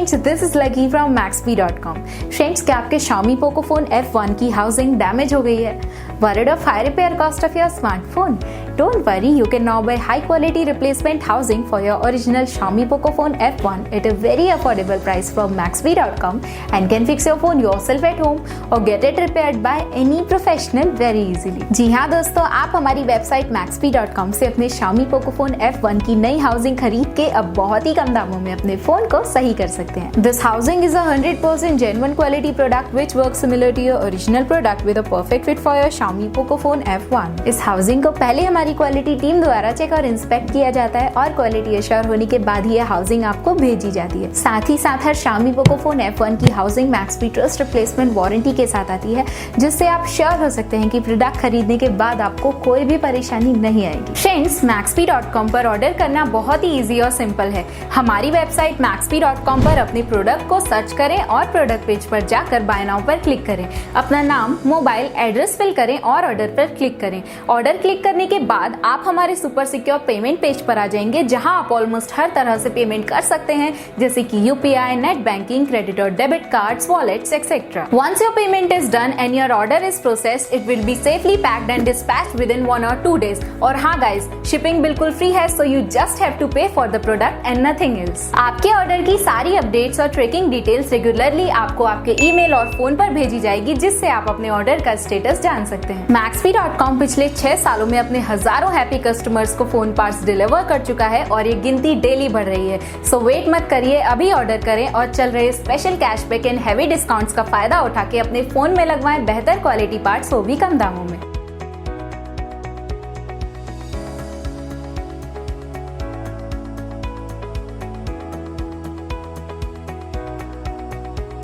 Friends, this is lucky from Maxbhi.com। Friends, क्या आपके Xiaomi Pocophone F1 की housing damage हो गई है? Worried of high repair cost of your smartphone? Don't worry, you can now buy high quality replacement housing for your original Xiaomi Pocophone F1 at a very affordable price from Maxbhi.com and can fix your phone yourself at home or get it repaired by any professional very easily। जी हाँ दोस्तों, आप हमारी website Maxbhi.com से अपने Xiaomi Pocophone F1 की नई housing खरीद के अब बहुत ही कम दामों में अपने फोन को सही कर सकते हैं। This housing is a 100% genuine quality product which works similar to your original product with a perfect fit for your Xiaomi Pocophone F1। इस हाउसिंग को पहले हमारी क्वालिटी टीम द्वारा चेक और इंस्पेक्ट किया जाता है और क्वालिटी एश्योर होने के बाद ही यह हाउसिंग आपको भेजी जाती है। साथ ही साथ हर Xiaomi Pocophone F1 की housing Maxbhi trust replacement warranty के साथ आती है, जिससे आप श्योर हो सकते हैं कि प्रोडक्ट खरीदने के बाद आपको कोई भी परेशानी नहीं आएगी। फ्रेंड्स, Maxbhi.com पर ऑर्डर करना बहुत ही इजी और सिंपल है। हमारी वेबसाइट Maxbhi.com पर अपने प्रोडक्ट को सर्च करें और प्रोडक्ट पेज पर जाकर बाय नाउ पर क्लिक करें। अपना नाम, मोबाइल एड्रेस फिल करें और ऑर्डर पर क्लिक करें। ऑर्डर क्लिक करने के बाद आप हमारे सुपर सिक्योर पेमेंट पेज पर आ जाएंगे, जहां आप ऑलमोस्ट हर तरह से पेमेंट कर सकते हैं, जैसे कि यूपीआई, नेट बैंकिंग, क्रेडिट और debit cards, wallets etcetera. Once your payment is done and your order is processed, it will be safely packed and dispatched within 1 or 2 days। और हाँ गाइस, शिपिंग बिल्कुल free है, so you just have to pay for the product and nothing else। आपके order की सारी updates और tracking details regularly आपको आपके ईमेल और फोन पर भेजी जाएगी, जिससे आप अपने ऑर्डर का स्टेटस जान सकते हैं। Maxbhi.com पिछले 6 सालों में अपने हजारों हैप्पी कस्टमर्स को फोन पार्ट्स डिलीवर कर चुका है और ये गिनती डेली बढ़ रही है। सो वेट मत करिए, अभी ऑर्डर करें और चल रहे special cashback and heavy discounts का फायदा उठा के अपने फोन में लगवाएं बेहतर क्वालिटी पार्ट्स, वो भी कम दामों में।